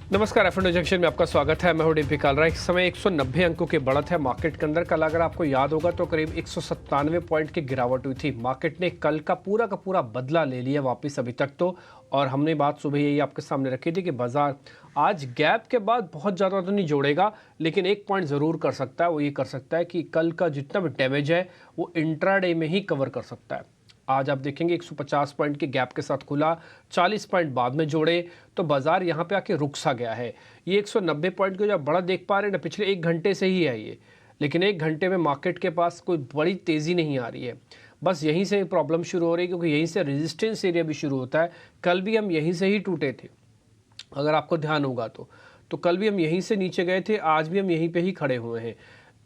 नमस्कार, F junction में आपका स्वागत है। मैं हूं डीपी कालरा। इस समय 190 अंकों की बढ़त है मार्केट के अंदर। कल अगर आपको याद होगा तो करीब 197 पॉइंट की गिरावट हुई थी। मार्केट ने कल का पूरा बदला ले लिया वापस अभी तक तो। और हमने बात सुबह यही आपके सामने रखी थी कि बाजार आज गैप के बाद बहुत ज़्यादा तो नहीं जोड़ेगा, लेकिन एक पॉइंट ज़रूर कर सकता है। वो ये कर सकता है कि कल का जितना भी डैमेज है वो इंट्राडे में ही कवर कर सकता है। आज आप देखेंगे 150 पॉइंट के गैप के साथ खुला, 40 पॉइंट बाद में जोड़े तो बाजार यहाँ पे आके रुक सा गया है। ये 190 पॉइंट को जो बड़ा देख पा रहे हैं ना, पिछले 1 घंटे से ही है ये, लेकिन 1 घंटे में मार्केट के पास कोई बड़ी तेज़ी नहीं आ रही है। बस यहीं से प्रॉब्लम शुरू हो रही है, क्योंकि यहीं से रेजिस्टेंस एरिया भी शुरू होता है। कल भी हम यहीं से ही टूटे थे, अगर आपको ध्यान होगा तो कल भी हम यहीं से नीचे गए थे, आज भी हम यहीं पे ही खड़े हुए हैं।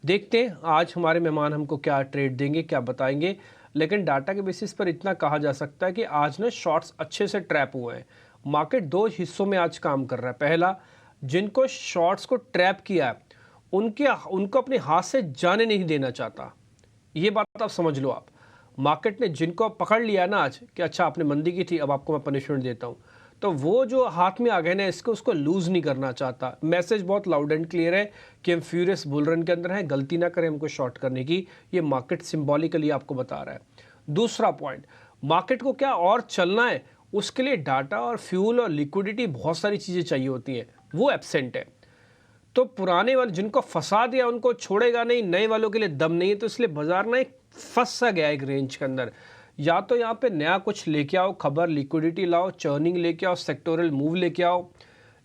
देखते हैं आज हमारे मेहमान हमको क्या ट्रेड देंगे, क्या बताएंगे। लेकिन डाटा के बेसिस पर इतना कहा जा सकता है कि आज ना शॉर्ट्स अच्छे से ट्रैप हुए हैं। मार्केट दो हिस्सों में आज काम कर रहा है। पहला, जिनको शॉर्ट्स को ट्रैप किया है उनको अपने हाथ से जाने नहीं देना चाहता। ये बात आप समझ लो। आप मार्केट ने जिनको पकड़ लिया ना आज कि अच्छा आपने मंदी की थी, अब आपको मैं पनिशमेंट देता हूँ, तो वो जो हाथ में आ गए ना, इसको उसको लूज नहीं करना चाहता। मैसेज बहुत लाउड एंड क्लियर है कि हम फ्यूरियस बुल रन के अंदर हैं, गलती ना करें हमको शॉर्ट करने की। ये मार्केट सिंबॉलिकली आपको बता रहा है। दूसरा पॉइंट, मार्केट को क्या और चलना है, उसके लिए डाटा और फ्यूल और लिक्विडिटी बहुत सारी चीज़ें चाहिए होती हैं, वो एब्सेंट है। तो पुराने वाले जिनको फंसा दिया उनको छोड़ेगा नहीं, नए वालों के लिए दम नहीं है। तो इसलिए बाजार ना एक फंस सा गया एक रेंज के अंदर। या तो यहाँ पे नया कुछ लेके आओ, खबर, लिक्विडिटी लाओ, चर्निंग लेके आओ, सेक्टोरल मूव लेके आओ,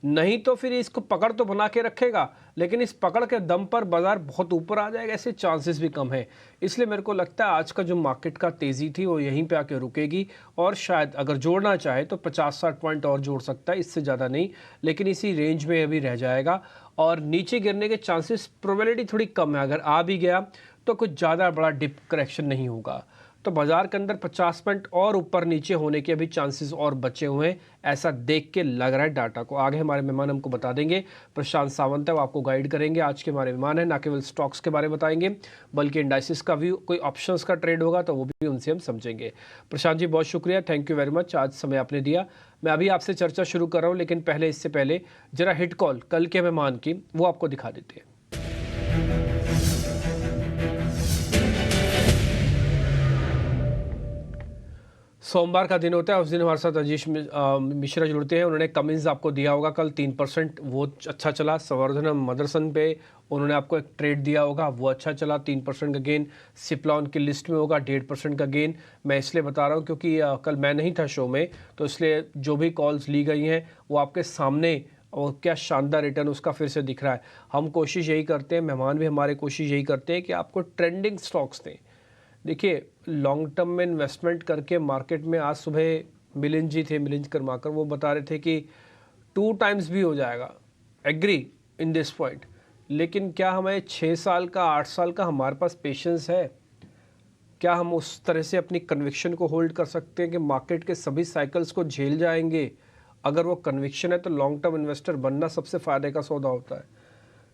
नहीं तो फिर इसको पकड़ तो बना के रखेगा, लेकिन इस पकड़ के दम पर बाजार बहुत ऊपर आ जाएगा, ऐसे चांसेस भी कम है। इसलिए मेरे को लगता है आज का जो मार्केट का तेज़ी थी वो यहीं पे आके रुकेगी, और शायद अगर जोड़ना चाहे तो 50-60 पॉइंट और जोड़ सकता है, इससे ज़्यादा नहीं, लेकिन इसी रेंज में अभी रह जाएगा। और नीचे गिरने के चांसेस, प्रोबेबिलिटी थोड़ी कम है। अगर आ भी गया तो कुछ ज़्यादा बड़ा डिप करेक्शन नहीं होगा। तो बाजार के अंदर 50 पॉइंट और ऊपर नीचे होने के अभी चांसेस और बचे हुए हैं, ऐसा देख के लग रहा है डाटा को। आगे हमारे मेहमान हमको बता देंगे। प्रशांत सावंत है, वो आपको गाइड करेंगे। आज के हमारे मेहमान हैं, ना केवल स्टॉक्स के बारे में बताएंगे बल्कि इंडाइसिस का भी, कोई ऑप्शंस का ट्रेड होगा तो वो भी उनसे हम समझेंगे। प्रशांत जी, बहुत शुक्रिया, थैंक यू वेरी मच, आज समय आपने दिया। मैं अभी आपसे चर्चा शुरू कर रहा हूँ, लेकिन इससे पहले जरा हिट कॉल कल के मेहमान की वो आपको दिखा देते हैं। सोमवार का दिन होता है, उस दिन हमारे साथ अजीश मिश्रा जुड़ते हैं। उन्होंने कमिंस आपको दिया होगा कल 3%, वो अच्छा चला। संवर्धनम मदरसन पे उन्होंने आपको एक ट्रेड दिया होगा, वो अच्छा चला, 3% का गेन। सिप्लॉन की लिस्ट में होगा 1.5% का गेन। मैं इसलिए बता रहा हूँ क्योंकि कल मैं नहीं था शो में, तो इसलिए जो भी कॉल्स ली गई हैं वो आपके सामने, और क्या शानदार रिटर्न उसका फिर से दिख रहा है। हम कोशिश यही करते हैं, मेहमान भी हमारे कोशिश यही करते हैं कि आपको ट्रेंडिंग स्टॉक्स दें। देखिए, लॉन्ग टर्म में इन्वेस्टमेंट करके मार्केट में, आज सुबह मिलिंद जी थे, मिलिंद कर्माकर, वो बता रहे थे कि 2 टाइम्स भी हो जाएगा। एग्री इन दिस पॉइंट, लेकिन क्या हमें 6 साल का, 8 साल का हमारे पास पेशेंस है? क्या हम उस तरह से अपनी कन्विक्शन को होल्ड कर सकते हैं कि मार्केट के सभी साइकिल्स को झेल जाएंगे? अगर वो कन्विक्शन है तो लॉन्ग टर्म इन्वेस्टर बनना सबसे फ़ायदे का सौदा होता है।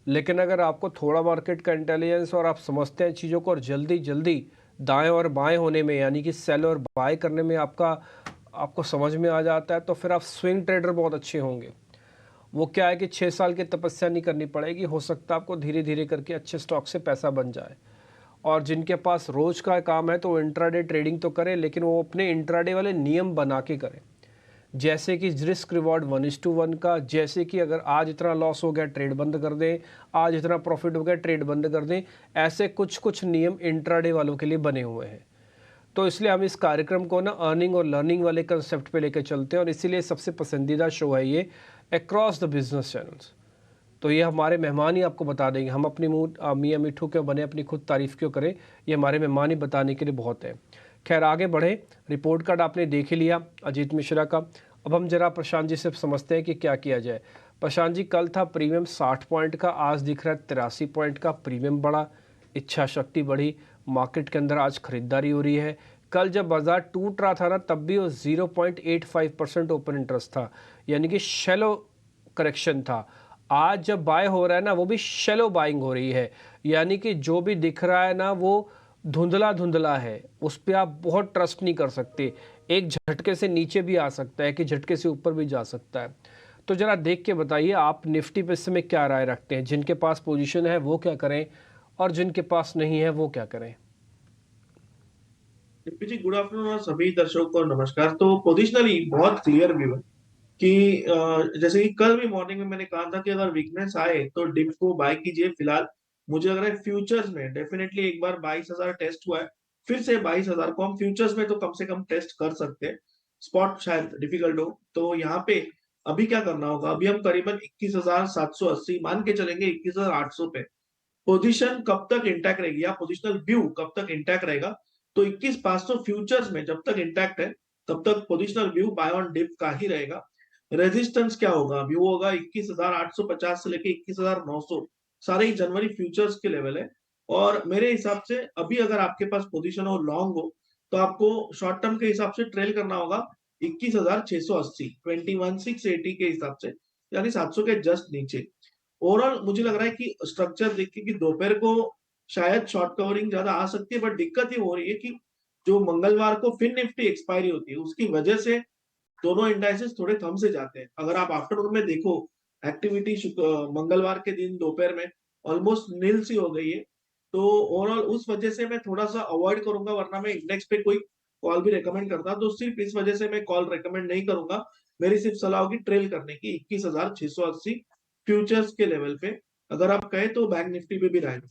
लेकिन अगर आपको थोड़ा मार्केट का इंटेलिजेंस और आप समझते हैं चीज़ों को, और जल्दी जल्दी दाएं और बाएं होने में, यानी कि सेल और बाय करने में आपको समझ में आ जाता है, तो फिर आप स्विंग ट्रेडर बहुत अच्छे होंगे। वो क्या है कि 6 साल की तपस्या नहीं करनी पड़ेगी, हो सकता है आपको धीरे धीरे करके अच्छे स्टॉक से पैसा बन जाए। और जिनके पास रोज़ का काम है तो वो इंट्राडे ट्रेडिंग तो करें, लेकिन वो अपने इंट्राडे वाले नियम बना के करें, जैसे कि रिस्क रिवॉर्ड 1:1 का। जैसे कि अगर आज इतना लॉस हो गया ट्रेड बंद कर दें, आज इतना प्रॉफिट हो गया ट्रेड बंद कर दें। ऐसे कुछ कुछ नियम इंट्राडे वालों के लिए बने हुए हैं। तो इसलिए हम इस कार्यक्रम को ना अर्निंग और लर्निंग वाले कंसेप्ट पे लेकर चलते हैं, और इसीलिए सबसे पसंदीदा शो है ये अक्रॉस द बिजनेस चैनल्स। तो ये हमारे मेहमान ही आपको बता देंगे। हम अपनी मुँह मियाँ मिठू क्यों बने, अपनी खुद तारीफ़ क्यों करें, ये हमारे मेहमान ही बताने के लिए बहुत है। खैर, आगे बढ़े। रिपोर्ट कार्ड आपने देख ही लिया अजीत मिश्रा का। अब हम जरा प्रशांत जी से समझते हैं कि क्या किया जाए। प्रशांत जी, कल था प्रीमियम 60 पॉइंट का, आज दिख रहा है 83 पॉइंट का। प्रीमियम बढ़ा, इच्छा शक्ति बढ़ी, मार्केट के अंदर आज खरीदारी हो रही है। कल जब बाजार टूट रहा था ना, तब भी वो 0.85% ओपन इंटरेस्ट था, यानी कि शैलो करेक्शन था। आज जब बाय हो रहा है ना, वो भी शैलो बाइंग हो रही है, यानी कि जो भी दिख रहा है ना वो धुंधला धुंधला है, उस पर आप बहुत ट्रस्ट नहीं कर सकते। एक झटके से नीचे भी आ सकता है कि झटके से ऊपर भी जा सकता है। तो ज़रा देख के बताइए आप निफ्टी पे इस समय क्या राय रखते हैं, जिनके पास पोजीशन है वो क्या करें और जिनके पास नहीं है वो क्या करें। डिम्पी जी, गुड आफ्टरनून और सभी दर्शकों को नमस्कार। तो पोजिशनली बहुत क्लियर व्यू है कि जैसे कि कल भी मॉर्निंग में मैंने कहा था कि अगर वीकनेस आए तो डिप को बाय कीजिए। फिलहाल मुझे लग रहा है फ्यूचर्स में डेफिनेटली एक बार 22,000 टेस्ट हुआ है, फिर से 22,000 को हम फ्यूचर्स में तो कम से कम टेस्ट कर सकते हैं। स्पॉट शायद डिफिकल्ट हो, तो यहाँ पे अभी क्या करना होगा, अभी हम करीबन 21,780 मान के चलेंगे, 21,800 पे पोजीशन कब तक इंटैक्ट रहेगी या पोजिशनल व्यू कब तक इंटैक्ट रहेगा। तो 21,500 फ्यूचर्स में जब तक इंटैक्ट है तब तक positional view by on dip का ही रहेगा। रेजिस्टेंस क्या होगा, व्यू होगा 21,850 से लेके 21,900, सारे ही जनवरी फ्यूचर्स के लेवल है। और मेरे हिसाब से अभी अगर आपके पास पोजीशन हो, लॉन्ग हो, तो आपको शॉर्ट टर्म के हिसाब से ट्रेल करना होगा 21,680, 21,680 के हिसाब से, यानी 700 के जस्ट नीचे। ओवरऑल मुझे लग रहा है कि स्ट्रक्चर देख के कि दोपहर को शायद शॉर्ट कवरिंग ज्यादा आ सकती है, बट दिक्कत ये हो रही है कि जो मंगलवार को फिन निफ्टी एक्सपायरी होती है उसकी वजह से दोनों इंडाइसेस थोड़े थम से जाते हैं। अगर आप आफ्टरनून में देखो, एक्टिविटी मंगलवार के दिन दोपहर में ऑलमोस्ट नील सी हो गई है। तो ओवरऑल उस वजह से मैं थोड़ा सा अवॉइड करूंगा, वरना मैं इंडेक्स पे कोई कॉल भी रेकमेंड करता तो सिर्फ इस वजह से मैं कॉल रेकमेंड नहीं करूंगा। मेरी सिर्फ सलाह होगी ट्रेल करने की 21,680 फ्यूचर्स के लेवल पे। अगर आप कहें तो बैंक निफ्टी पे भी रहेगा।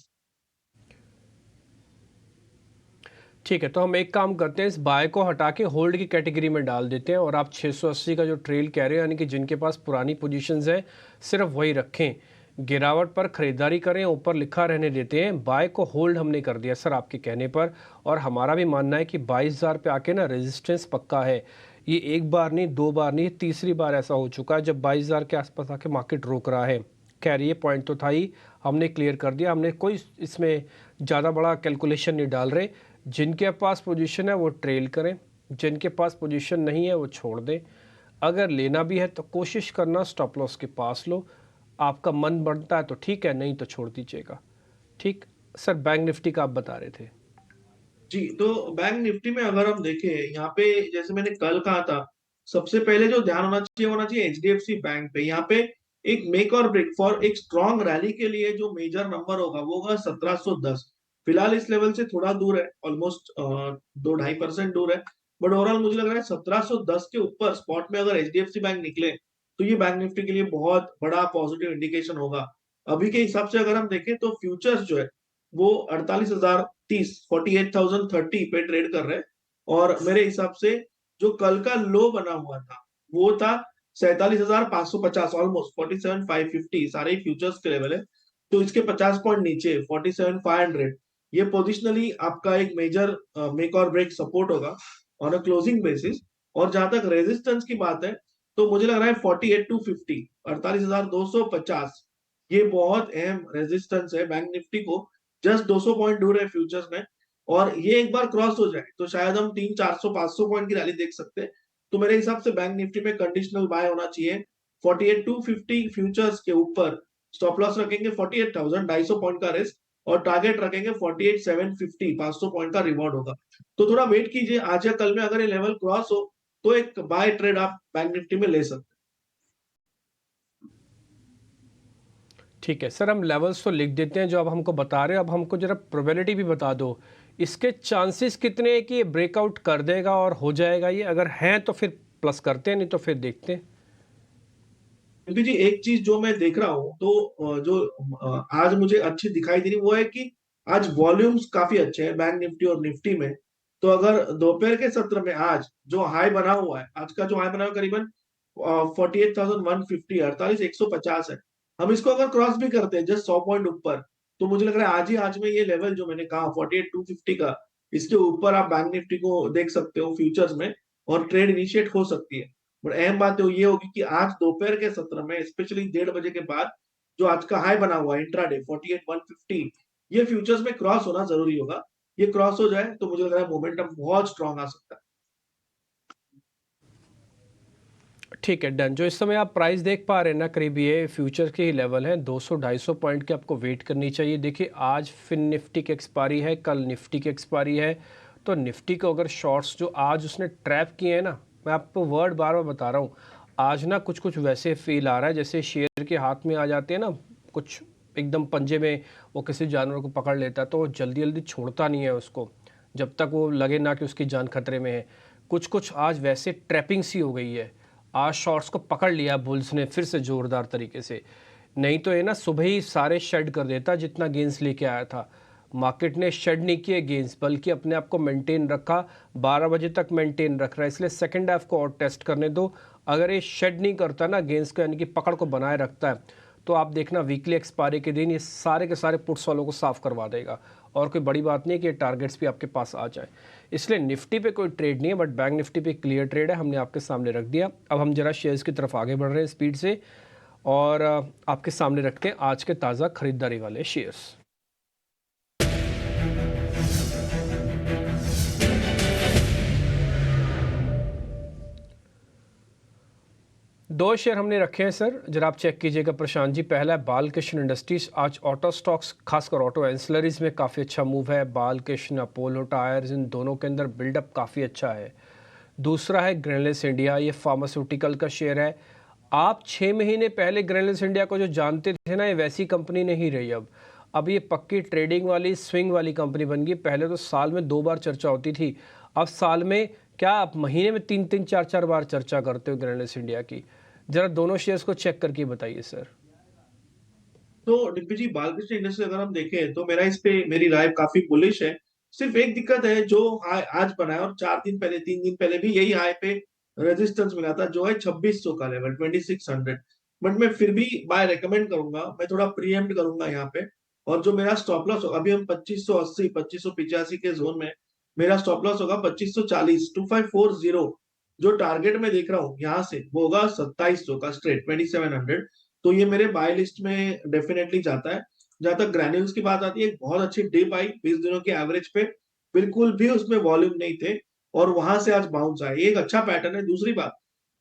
ठीक है, तो हम एक काम करते हैं, इस बाय को हटा के होल्ड की कैटेगरी में डाल देते हैं और आप 680 का जो ट्रेल कह रहे हो, यानी कि जिनके पास पुरानी पोजीशंस हैं सिर्फ वही रखें, गिरावट पर ख़रीदारी करें, ऊपर लिखा रहने देते हैं। बाय को होल्ड हमने कर दिया सर आपके कहने पर, और हमारा भी मानना है कि 22,000 पे आके ना रेजिस्टेंस पक्का है। ये एक बार नहीं, दो बार नहीं, तीसरी बार ऐसा हो चुका है जब 22,000 के आसपास आके मार्केट रोक रहा है। खैर ये पॉइंट तो था ही, हमने क्लियर कर दिया, हमने कोई इसमें ज़्यादा बड़ा कैलकुलेशन नहीं डाल रहे। जिनके पास पोजीशन है वो ट्रेल करें, जिनके पास पोजीशन नहीं है वो छोड़ दें। अगर लेना भी है तो कोशिश करना स्टॉप लॉस के पास लो, आपका मन बढ़ता है तो ठीक है, नहीं तो छोड़ दीजिएगा। ठीक सर, बैंक निफ्टी का आप बता रहे थे। जी, तो बैंक निफ्टी में अगर हम देखें यहाँ पे, जैसे मैंने कल कहा था, सबसे पहले जो ध्यान होना चाहिए एचडीएफसी बैंक पे। यहाँ पे एक मेक और ब्रेक फॉर एक स्ट्रॉन्ग रैली के लिए जो मेजर नंबर होगा वो होगा 1710। फिलहाल इस लेवल से थोड़ा दूर है, ऑलमोस्ट 2-2.5% दूर है, बट ओवरऑल मुझे लग रहा है 1710 के ऊपर स्पॉट में अगर एचडीएफसी बैंक निकले तो ये बैंक निफ्टी के लिए बहुत बड़ा पॉजिटिव इंडिकेशन होगा। अभी के हिसाब से अगर हम देखें तो फ्यूचर्स जो है वो 48,030, 48,030 पे ट्रेड कर रहे हैं। और मेरे हिसाब से जो कल का लो बना हुआ था वो था 47,550, ऑलमोस्ट 47,550, सारे फ्यूचर्स के लेवल है। तो इसके 50 पॉइंट नीचे 47,500, ये पोजिशनली आपका एक मेजर मेक और ब्रेक सपोर्ट होगा ऑन अ क्लोजिंग बेसिस। और जहां तक रेजिस्टेंस की बात है तो मुझे लग रहा है 48,250, 48,250, ये बहुत अहम रेजिस्टेंस है बैंक निफ्टी को। जस्ट 200 पॉइंट दूर है फ्यूचर्स में, और ये एक बार क्रॉस हो जाए तो शायद हम 300-400-500 पॉइंट की रैली देख सकते हैं। तो मेरे हिसाब से बैंक निफ्टी में कंडीशनल बाय होना चाहिए 48,250 फ्यूचर्स के ऊपर। स्टॉप लॉस रखेंगे 48,000, 250 पॉइंट का रिस्क, और टारगेट रखेंगे 48,750, 500 पॉइंट का रिवॉर्ड होगा। तो थोड़ा वेट कीजिए, आज या कल में अगर ये लेवल क्रॉस हो तो एक बाय ट्रेड आप बैंक निफ्टी में ले सकते हैं। ठीक है सर, हम लेवल्स तो लिख देते हैं जो आप हमको बता रहे हो, अब हमको जरा प्रोबेबिलिटी भी बता दो, इसके चांसेस कितने हैं कि ये ब्रेकआउट कर देगा और हो जाएगा ये, अगर हैं तो फिर प्लस करते हैं, नहीं तो फिर देखते हैं। क्योंकि जी एक चीज जो मैं देख रहा हूँ तो जो आज मुझे अच्छी दिखाई दे रही वो है कि आज वॉल्यूम्स काफी अच्छे हैं बैंक निफ्टी और निफ्टी में। तो अगर दोपहर के सत्र में आज जो हाई बना हुआ है, आज का जो हाई बना हुआ है करीबन 48,150, 48,150 है, हम इसको अगर क्रॉस भी करते हैं जस्ट 100 पॉइंट ऊपर, तो मुझे लग रहा है आज में ये लेवल जो मैंने कहा 48,250 का, इसके ऊपर आप बैंक निफ्टी को देख सकते हो फ्यूचर्स में, और ट्रेड इनिशिएट हो सकती है। बट अहम बात तो ये होगी कि आज दोपहर के सत्र में स्पेशली 1:30 के बाद जो आज का हाई बना हुआ है इंट्राडे 48,150, ये फ्यूचर्स में क्रॉस होना जरूरी होगा। ये क्रॉस हो जाए तो मुझे लग रहा है मोमेंटम बहुत स्ट्रांग आ सकता है। ठीक है, डन। जो इस समय आप प्राइस देख पा रहे हैं ना, करीब ये फ्यूचर के ही लेवल हैं, 200-250 पॉइंट की आपको वेट करनी चाहिए। देखिए आज फिन निफ्टी की एक्सपायरी है, कल निफ्टी की एक्सपायरी है, तो निफ्टी को अगर शॉर्ट्स जो आज उसने ट्रैप किए हैं ना, मैं आपको वर्ड बार बार बता रहा हूँ, आज ना कुछ-कुछ वैसे फ़ील आ रहा है जैसे शेर के हाथ में आ जाते हैं ना, कुछ एकदम पंजे में वो किसी जानवर को पकड़ लेता है तो वो जल्दी-जल्दी छोड़ता नहीं है उसको, जब तक वो लगे ना कि उसकी जान खतरे में है। कुछ-कुछ आज वैसे ट्रैपिंग सी हो गई है। आज शॉर्ट्स को पकड़ लिया बुल्स ने फिर से ज़ोरदार तरीके से। नहीं तो ये ना सुबह ही सारे शेड कर देता जितना गेंस लेके आया था। मार्केट ने शेड नहीं किए गेंस बल्कि अपने आप को मेंटेन रखा, 12 बजे तक मेंटेन रख रहा है, इसलिए सेकंड हाफ को और टेस्ट करने दो। अगर ये शेड नहीं करता ना गेंस को यानी कि पकड़ को बनाए रखता है तो आप देखना वीकली एक्सपायरी के दिन ये सारे के सारे पुट्स वालों को साफ करवा देगा। और कोई बड़ी बात नहीं है कि ये टारगेट्स भी आपके पास आ जाए। इसलिए निफ्टी पे कोई ट्रेड नहीं है बट बैंक निफ्टी पे क्लियर ट्रेड है, हमने आपके सामने रख दिया। अब हम जरा शेयर्स की तरफ आगे बढ़ रहे हैं स्पीड से और आपके सामने रखते हैं आज के ताज़ा खरीदारी वाले शेयर्स। दो शेयर हमने रखे हैं सर, जरा आप चेक कीजिएगा प्रशांत जी। पहला है बालकृष्ण इंडस्ट्रीज। आज ऑटो स्टॉक्स खासकर ऑटो एंसिलरीज में काफ़ी अच्छा मूव है। बालकृष्ण, अपोलो टायर्स, इन दोनों के अंदर बिल्डअप काफ़ी अच्छा है। दूसरा है ग्रेनुल्स इंडिया, ये फार्मास्यूटिकल का शेयर है। आप 6 महीने पहले ग्रेनुल्स इंडिया को जो जानते थे ना, ये वैसी कंपनी नहीं रही अब ये पक्की ट्रेडिंग वाली स्विंग वाली कंपनी बन गई। पहले तो साल में 2 बार चर्चा होती थी, अब साल में क्या आप महीने में 3-3, 4-4 बार चर्चा करते हो ग्रेनुल्स इंडिया की। जरा दोनों शेयर्स को चेक करके बताइए सर। तो डिम्पी जी, बालकृष्ण इंडस्ट्री अगर हम देखें तो मेरा इस पे मेरी राय काफी बुलिश है। सिर्फ एक दिक्कत है, जो हाई आज बना है और 3 दिन पहले भी यही हाई पे रेजिस्टेंस मिला था, जो है 2600 का लेवल 2600। बट मैं फिर भी बाय रेकमेंड करूंगा, मैं थोड़ा प्रीएम्प्ट करूंगा यहाँ पे। और जो मेरा स्टॉप लॉस होगा, अभी हम 2580 2585 के जोन में, मेरा स्टॉप लॉस होगा 2540 2540। जो टारगेट मैं देख रहा हूँ यहाँ से वो होगा 2700 का स्ट्रेट 2700। तो ये मेरे बाय लिस्ट में डेफिनेटली जाता है। जहां तक ग्रैन्यूल्स की बात आती है, एक बहुत अच्छी डिप आई 20 दिनों के एवरेज पे, बिल्कुल भी उसमें वॉल्यूम नहीं थे और वहां से आज बाउंस आया, ये एक अच्छा पैटर्न है। दूसरी बात,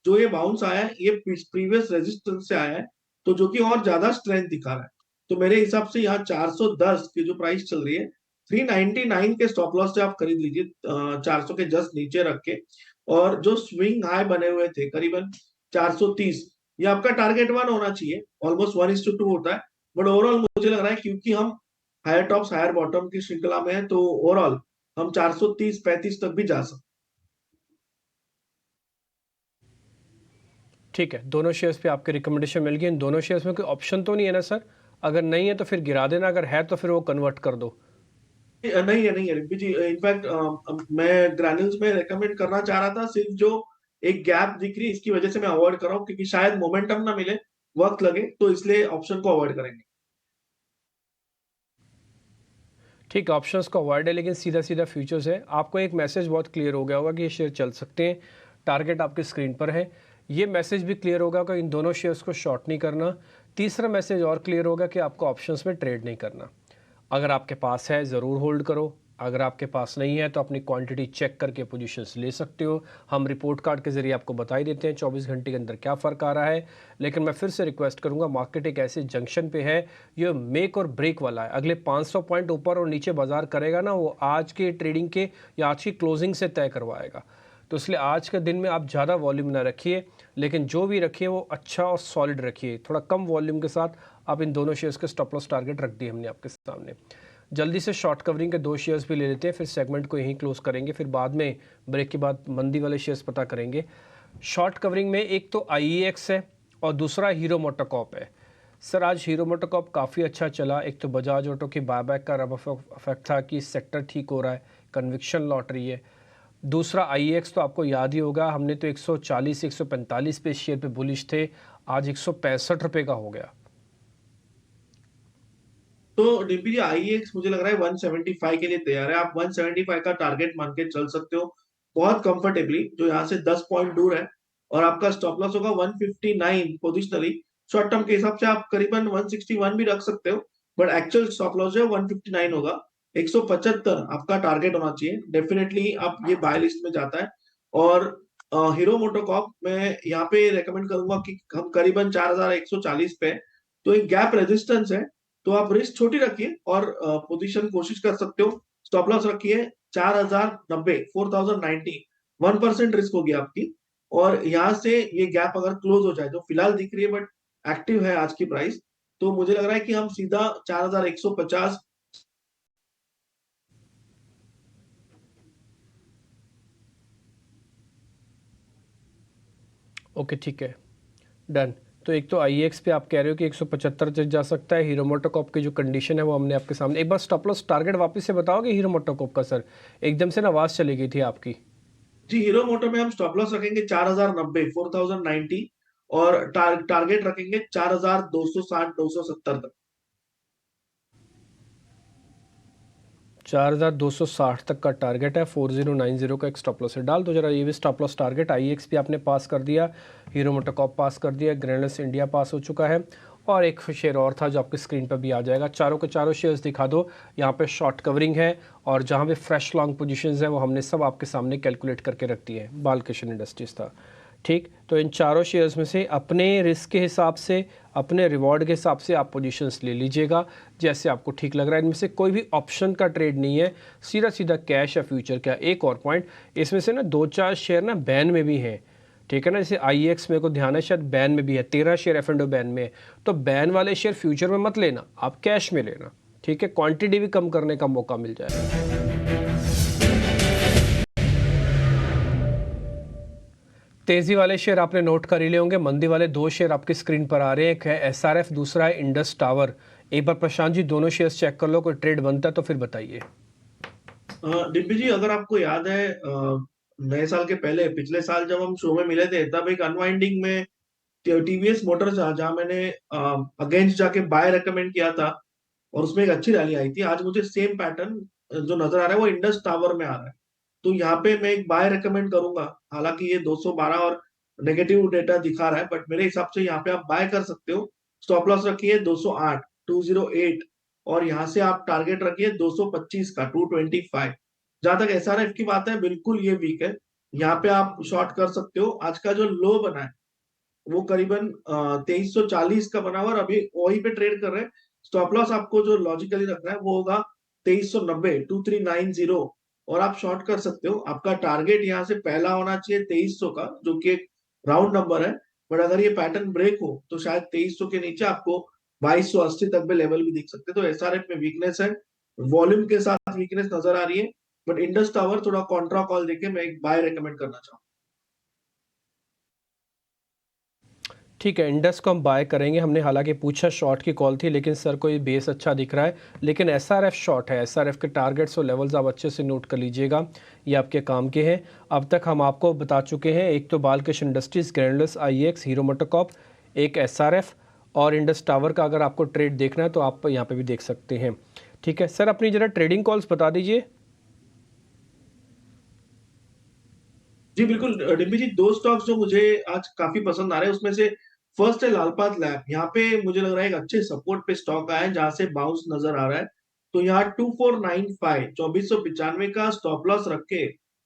जो ये बाउंस आया है ये प्रीवियस रेजिस्टेंस से आया है, तो जो कि और ज्यादा स्ट्रेंथ दिखा रहा है। तो मेरे हिसाब से यहाँ 410 की जो प्राइस चल रही है, 399 के स्टॉप लॉस से आप खरीद लीजिए, 400 के जस्ट नीचे रख के। और जो स्विंग हाई बने हुए थे करीबन 430, ये आपका टारगेट 1 होना चाहिए। ऑलमोस्ट 1:2 होता है। बट ओवरऑल मुझे लग रहा है, क्योंकि हम हायर टॉप्स हायर बॉटम की श्रृंखला में है, तो ओवरऑल हम 430-35 तक भी जा सकते। ठीक है, दोनों शेयर्स पे आपके रिकमेंडेशन मिल गई। इन दोनों शेयर्स में कोई ऑप्शन तो नहीं है ना सर? अगर नहीं है तो फिर गिरा देना, अगर है तो फिर वो कन्वर्ट कर दो। नहीं है रिम्पी जी। इनफैक्ट मैं ग्रैन्यूल्स में रेकमेंड करना चाह रहा था, सिर्फ जो एक गैप दिख रही है इसकी वजह से मैं अवॉइड कर रहा हूँ, क्योंकि शायद मोमेंटम ना मिले, वक्त लगे, तो इसलिए ऑप्शन को अवॉइड करेंगे। ठीक है, ऑप्शंस को अवॉइड है लेकिन सीधा सीधा फ्यूचर्स है। आपको एक मैसेज बहुत क्लियर हो गया होगा कि ये शेयर चल सकते हैं, टारगेट आपके स्क्रीन पर है। ये मैसेज भी क्लियर होगा कि इन दोनों शेयर्स को शॉर्ट नहीं करना। तीसरा मैसेज और क्लियर होगा कि आपको ऑप्शंस में ट्रेड नहीं करना। अगर आपके पास है ज़रूर होल्ड करो, अगर आपके पास नहीं है तो अपनी क्वांटिटी चेक करके पोजीशंस ले सकते हो। हम रिपोर्ट कार्ड के ज़रिए आपको बता ही देते हैं 24 घंटे के अंदर क्या फ़र्क आ रहा है। लेकिन मैं फिर से रिक्वेस्ट करूंगा, मार्केट एक ऐसे जंक्शन पे है, ये मेक और ब्रेक वाला है। अगले 500 पॉइंट ऊपर और नीचे बाजार करेगा ना, वो आज के ट्रेडिंग के या आज की क्लोजिंग से तय करवाएगा। तो इसलिए आज के दिन में आप ज़्यादा वॉल्यूम ना रखिए, लेकिन जो भी रखिए वो अच्छा और सॉलिड रखिए। थोड़ा कम वॉल्यूम के साथ आप इन दोनों शेयर्स के स्टॉप लॉस टारगेट रख दिए हमने आपके सामने। जल्दी से शॉर्ट कवरिंग के 2 शेयर्स भी ले लेते हैं, फिर सेगमेंट को यहीं क्लोज करेंगे, फिर बाद में ब्रेक के बाद मंदी वाले शेयर्स पता करेंगे। शॉर्ट कवरिंग में एक तो IEX है और दूसरा हीरो मोटोकॉप है। सर आज हीरो मोटोकॉप काफ़ी अच्छा चला। एक तो बजाज ऑटो की बायबैक का रब इफेक्ट था कि सेक्टर ठीक हो रहा है, कन्विक्शन लौट रही है। दूसरा IEX तो आपको याद ही होगा, हमने तो 140 145 पे शेयर पे बुलिश थे, आज 165 रुपये का हो गया। तो डीपी आईएक्स मुझे लग रहा है 175 के लिए तैयार है। आप 175 का टारगेट मान के चल सकते हो बहुत कंफर्टेबली, जो यहाँ से 10 पॉइंट दूर है। और आपका स्टॉप लॉस होगा 159 पोजिशनली। शॉर्ट टर्म के हिसाब से आप करीबन 161 भी रख सकते हो, बट एक्चुअल स्टॉप लॉस जो है 159 होगा। 175 आपका टारगेट होना चाहिए। डेफिनेटली आप ये बाय लिस्ट में जाता है। और हीरो मोटोकॉप मैं यहाँ पे रेकमेंड करूंगा कि हम करीबन 4140 पे, तो एक गैप रेजिस्टेंस है, तो आप रिस्क छोटी रखिए और पोजीशन कोशिश कर सकते हो। स्टॉप लॉस रखिए 4090 4090, 1% रिस्क होगी आपकी। और यहाँ से ये गैप अगर क्लोज हो जाए, जो फिलहाल दिख रही है बट एक्टिव है आज की प्राइस, तो मुझे लग रहा है कि हम सीधा 4150। ओके, ठीक है, डन। तो एक तो आईएक्स पे आप कह रहे हो कि 175 तक जा सकता है। हीरो मोटोकॉर्प की जो कंडीशन है वो हमने आपके सामने, एक बार स्टॉप लॉस टारगेट वापस से बताओगे हीरो मोटोकॉर्प का सर? एकदम से ना आवाज़ चली गई थी आपकी। जी, हीरो मोटो में हम स्टॉप लॉस रखेंगे 4090, 4090, और टारगेट रखेंगे 4260, 270 तक। 4260 तक का टारगेट है, 4090 का एक स्टॉप लॉस है। डाल दो जरा ये भी स्टॉप लॉस टारगेट। आईएक्स भी आपने पास कर दिया, हीरो मोटोकॉर्प पास कर दिया, ग्रैनुलस इंडिया पास हो चुका है, और एक शेयर और था जो आपकी स्क्रीन पर भी आ जाएगा। चारों के चारों शेयर्स दिखा दो। यहाँ पे शॉर्ट कवरिंग है और जहाँ पे फ्रेश लॉन्ग पोजीशंस हैं वो हमने सब आपके सामने कैलकुलेट करके रख दी है। बालकृष्ण इंडस्ट्रीज था, ठीक। तो इन चारों शेयर्स में से अपने रिस्क के हिसाब से, अपने रिवॉर्ड के हिसाब से आप पोजीशंस ले लीजिएगा जैसे आपको ठीक लग रहा है। इनमें से कोई भी ऑप्शन का ट्रेड नहीं है, सीधा सीधा कैश या फ्यूचर का। एक और पॉइंट, इसमें से ना 2-4 शेयर ना बैन में भी हैं, ठीक है ना। जैसे आईएक्स मेरे को ध्यान है शायद बैन में भी है, 13 शेयर एफ&ओ बैन में है। तो बैन वाले शेयर फ्यूचर में मत लेना, आप कैश में लेना, ठीक है। क्वांटिटी भी कम करने का मौका मिल जाएगा। तेजी वाले शेयर आपने नोट कर ही लिए होंगे। मंदी वाले 2 शेयर आपकी स्क्रीन पर आ रहे हैं, एक है एसआरएफ, दूसरा है इंडस टावर। एक बार प्रशांत जी दोनों शेयर्स चेक कर लो, कोई ट्रेड बनता है तो फिर बताइए। डिम्पी जी, अगर आपको याद है, नए साल के पहले पिछले साल जब हम शो में मिले थे, तब एक अनवाइंडिंग में टीवीएस मोटर्स जहाँ मैंने अगेंस्ट जाके बाय रेकमेंड किया था, और उसमें एक अच्छी रैली आई थी। आज मुझे सेम पैटर्न जो नजर आ रहा है वो इंडस टावर में आ रहा है। तो यहाँ पे मैं एक बाय रेकमेंड करूंगा। हालांकि ये 212 और नेगेटिव डेटा दिखा रहा है, बट मेरे हिसाब से यहाँ पे आप बाय कर सकते हो। स्टॉप लॉस रखिए 208, 208, और यहाँ से आप टारगेट रखिए 225 का, 225। जहां तक एसआरएफ की बात है, बिल्कुल ये वीक है, यहाँ पे आप शॉर्ट कर सकते हो। आज का जो लो बना है वो करीबन 2340 का बना हुआ, और अभी वही पे ट्रेड कर रहे हैं। स्टॉप लॉस आपको जो लॉजिकली रखना है वो होगा 2390, 2390, और आप शॉर्ट कर सकते हो। आपका टारगेट यहाँ से पहला होना चाहिए 2300 का, जो कि एक राउंड नंबर है। बट अगर ये पैटर्न ब्रेक हो तो शायद 2300 के नीचे आपको 2280 तक भी लेवल भी दिख सकते हैं। तो एसआरएफ में वीकनेस है, वॉल्यूम के साथ वीकनेस नजर आ रही है। बट इंडस टावर थोड़ा कॉन्ट्रा कॉल देके मैं एक बाय रेकमेंड करना चाहूँ। ठीक है, इंडस को हम बाय करेंगे। हमने हालांकि पूछा शॉर्ट की कॉल थी, लेकिन सर को ये बेस अच्छा दिख रहा है। लेकिन एसआरएफ शॉर्ट है, एसआरएफ के टारगेट्स और लेवल्स आप अच्छे से नोट कर लीजिएगा, ये आपके काम के हैं। अब तक हम आपको बता चुके हैं, एक तो Balkrishna industries, granules, आईएक्स, hero MotoCorp, एक एसआरएफ और इंडस टावर का अगर आपको ट्रेड देखना है तो आप यहाँ पर भी देख सकते हैं। ठीक है सर, अपनी ज़रा ट्रेडिंग कॉल्स बता दीजिए। जी बिल्कुल, डिम्पी जी, दो स्टॉक्स जो मुझे आज काफी पसंद आ रहे हैं उसमें से फर्स्ट है लालपात लैब। यहाँ पे मुझे लग रहा है एक अच्छे सपोर्ट पे स्टॉक आया है, जहां से बाउंस नजर आ रहा है। तो यहाँ 2495, 2495 का स्टॉप लॉस रख के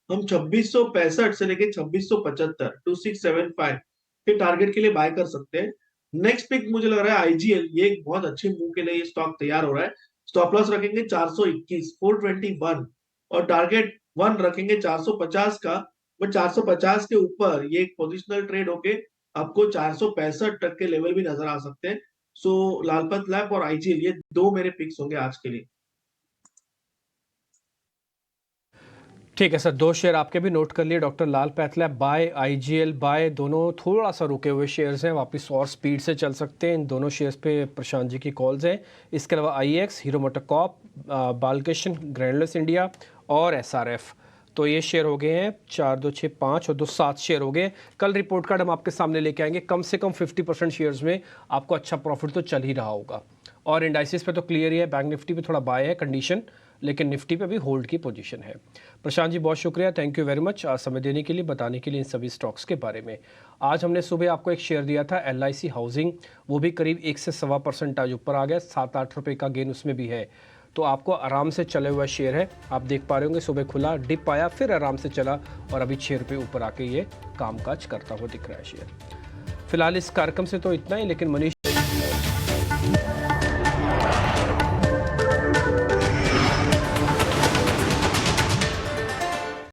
हम 2665 से लेके 2675, 2675 के टारगेट के लिए बाय कर सकते हैं। नेक्स्ट पिक मुझे लग रहा है आईजीएल, ये एक बहुत अच्छे मूव के लिए ये स्टॉक तैयार हो रहा है। स्टॉप लॉस रखेंगे 421, 421, और टारगेट वन रखेंगे 450 का। बट 450 के ऊपर ये एक पोजिशनल ट्रेड होके आपको 465 तक के लेवल भी नजर आ सकते हैं। सो लालपत लैब और आईजीएल, ये दो मेरे पिक्स होंगे आज के लिए। ठीक है सर, 2 शेयर आपके भी नोट कर लिए। डॉक्टर लाल पैथलैब बाय, आईजीएल बाय, दोनों थोड़ा सा रुके हुए शेयर्स हैं, वापस और स्पीड से चल सकते हैं। इन दोनों शेयर्स पे प्रशांत जी की कॉल्स हैं। इसके अलावा आईएक्स, hero MotoCorp, Balkrishna, granules India और एसआरएफ। तो ये शेयर हो गए हैं 4, 2, 6, 5 और 2, 7 शेयर हो गए। कल रिपोर्ट कार्ड हम आपके सामने लेके आएंगे। कम से कम 50% शेयर्स में आपको अच्छा प्रॉफिट तो चल ही रहा होगा। और इंडाइसिस पे तो क्लियर ही है, बैंक निफ्टी पे थोड़ा बाय है कंडीशन, लेकिन निफ्टी पे भी होल्ड की पोजीशन है। प्रशांत जी बहुत शुक्रिया, थैंक यू वेरी मच समय देने के लिए, बताने के लिए इन सभी स्टॉक्स के बारे में। आज हमने सुबह आपको एक शेयर दिया था LIC हाउसिंग, वो भी करीब 1 से 1.25% आज ऊपर आ गया, 7-8 रुपये का गेन उसमें भी है। तो आपको आराम से चले हुआ शेयर है, आप देख पा रहे होंगे। सुबह खुला, डिप आया, फिर आराम से चला और अभी 6 रुपये ऊपर आके ये कामकाज करता हुआ दिख रहा है शेयर। फिलहाल इस कार्यक्रम से तो इतना ही, लेकिन मनीष